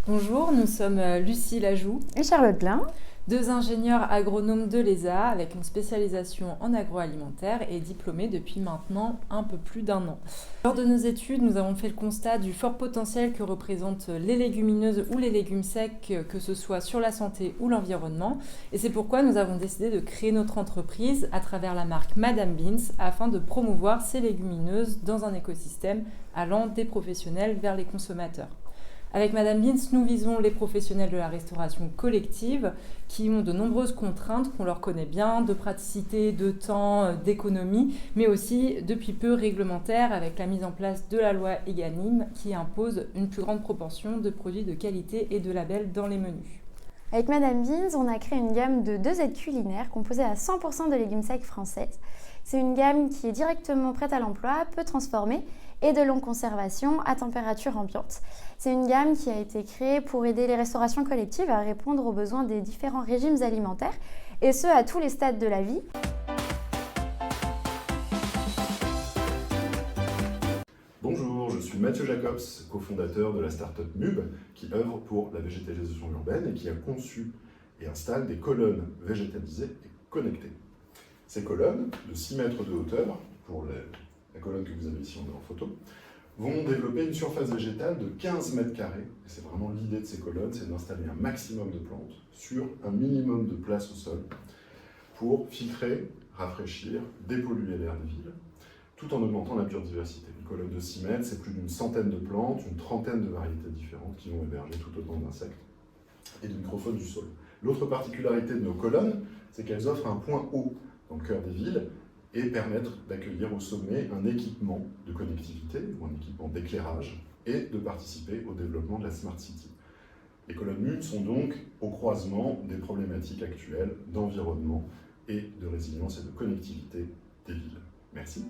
Bonjour, nous sommes Lucie Lajoux Et Charlotte Blin. Deux ingénieurs agronomes de l'ESA avec une spécialisation en agroalimentaire et diplômés depuis maintenant un peu plus d'un an. Lors de nos études, nous avons fait le constat du fort potentiel que représentent les légumineuses ou les légumes secs, que ce soit sur la santé ou l'environnement. Et c'est pourquoi nous avons décidé de créer notre entreprise à travers la marque Madame Beans afin de promouvoir ces légumineuses dans un écosystème allant des professionnels vers les consommateurs. Avec Madame Beans, nous visons les professionnels de la restauration collective qui ont de nombreuses contraintes qu'on leur connaît bien, de praticité, de temps, d'économie, mais aussi depuis peu réglementaires avec la mise en place de la loi EGalim qui impose une plus grande proportion de produits de qualité et de labels dans les menus. Avec Madame Beans, on a créé une gamme de 2 aides culinaires composée à 100% de légumes secs français. C'est une gamme qui est directement prête à l'emploi, peu transformée et de longue conservation à température ambiante. C'est une gamme qui a été créée pour aider les restaurations collectives à répondre aux besoins des différents régimes alimentaires et ce à tous les stades de la vie. Bonjour, je suis Mathieu Jacobs, cofondateur de la start-up MUB qui œuvre pour la végétalisation urbaine et qui a conçu et installe des colonnes végétalisées et connectées. Ces colonnes, de 6 mètres de hauteur, pour la colonne que vous avez ici en photo, vont développer une surface végétale de 15 mètres carrés. Et c'est vraiment l'idée de ces colonnes, c'est d'installer un maximum de plantes sur un minimum de place au sol pour filtrer, rafraîchir, dépolluer l'air des villes, tout en augmentant la biodiversité. Une colonne de 6 mètres, c'est plus d'une centaine de plantes, une trentaine de variétés différentes qui vont héberger tout autant d'insectes et de microfaune du sol. L'autre particularité de nos colonnes, c'est qu'elles offrent un point haut dans le cœur des villes et permettent d'accueillir au sommet un équipement de connectivité ou un équipement d'éclairage et de participer au développement de la Smart City. Les colonnes MUB sont donc au croisement des problématiques actuelles d'environnement et de résilience et de connectivité des villes. Merci.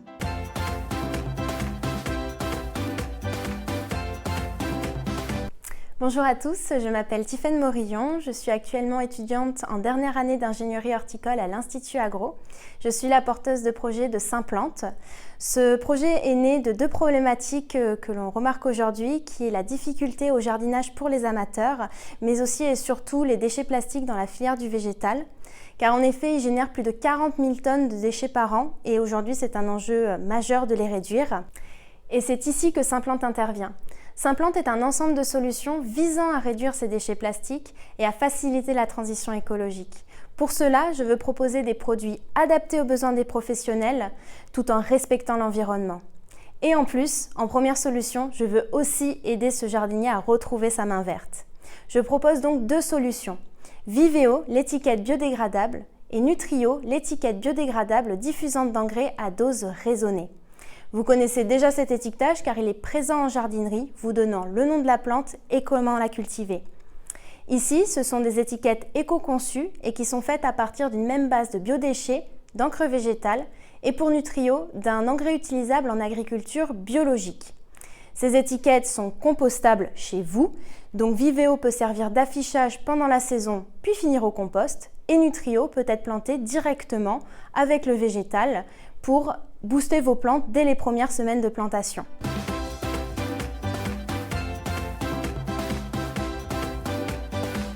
Bonjour à tous, je m'appelle Tiffaine Morillon, je suis actuellement étudiante en dernière année d'ingénierie horticole à l'Institut Agro. Je suis la porteuse de projet de Saint-Plante. Ce projet est né de 2 problématiques que l'on remarque aujourd'hui, qui est la difficulté au jardinage pour les amateurs, mais aussi et surtout les déchets plastiques dans la filière du végétal. Car en effet, ils génèrent plus de 40 000 tonnes de déchets par an et aujourd'hui c'est un enjeu majeur de les réduire. Et c'est ici que Saint-Plante intervient. Saint-Plante est un ensemble de solutions visant à réduire ces déchets plastiques et à faciliter la transition écologique. Pour cela, je veux proposer des produits adaptés aux besoins des professionnels tout en respectant l'environnement. Et en plus, en première solution, je veux aussi aider ce jardinier à retrouver sa main verte. Je propose donc 2 solutions. Viveo, l'étiquette biodégradable, et Nutrio, l'étiquette biodégradable diffusante d'engrais à dose raisonnée. Vous connaissez déjà cet étiquetage car il est présent en jardinerie, vous donnant le nom de la plante et comment la cultiver. Ici, ce sont des étiquettes éco-conçues et qui sont faites à partir d'une même base de biodéchets, d'encre végétale et pour Nutrio, d'un engrais utilisable en agriculture biologique. Ces étiquettes sont compostables chez vous, donc Viveo peut servir d'affichage pendant la saison puis finir au compost et Nutrio peut être planté directement avec le végétal pour booster vos plantes dès les premières semaines de plantation.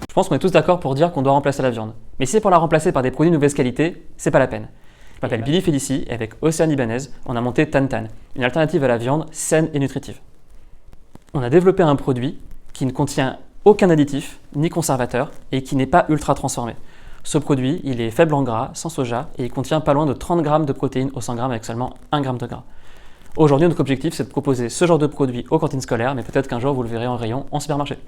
Je pense qu'on est tous d'accord pour dire qu'on doit remplacer la viande. Mais si c'est pour la remplacer par des produits de mauvaise qualité, c'est pas la peine. Je m'appelle Billy Félicie et avec Océane Ibanez, on a monté Tantan, une alternative à la viande saine et nutritive. On a développé un produit qui ne contient aucun additif ni conservateur et qui n'est pas ultra transformé. Ce produit, il est faible en gras, sans soja, et il contient pas loin de 30 grammes de protéines au 100 grammes avec seulement 1 gramme de gras. Aujourd'hui, notre objectif, c'est de proposer ce genre de produit aux cantines scolaires, mais peut-être qu'un jour, vous le verrez en rayon en supermarché.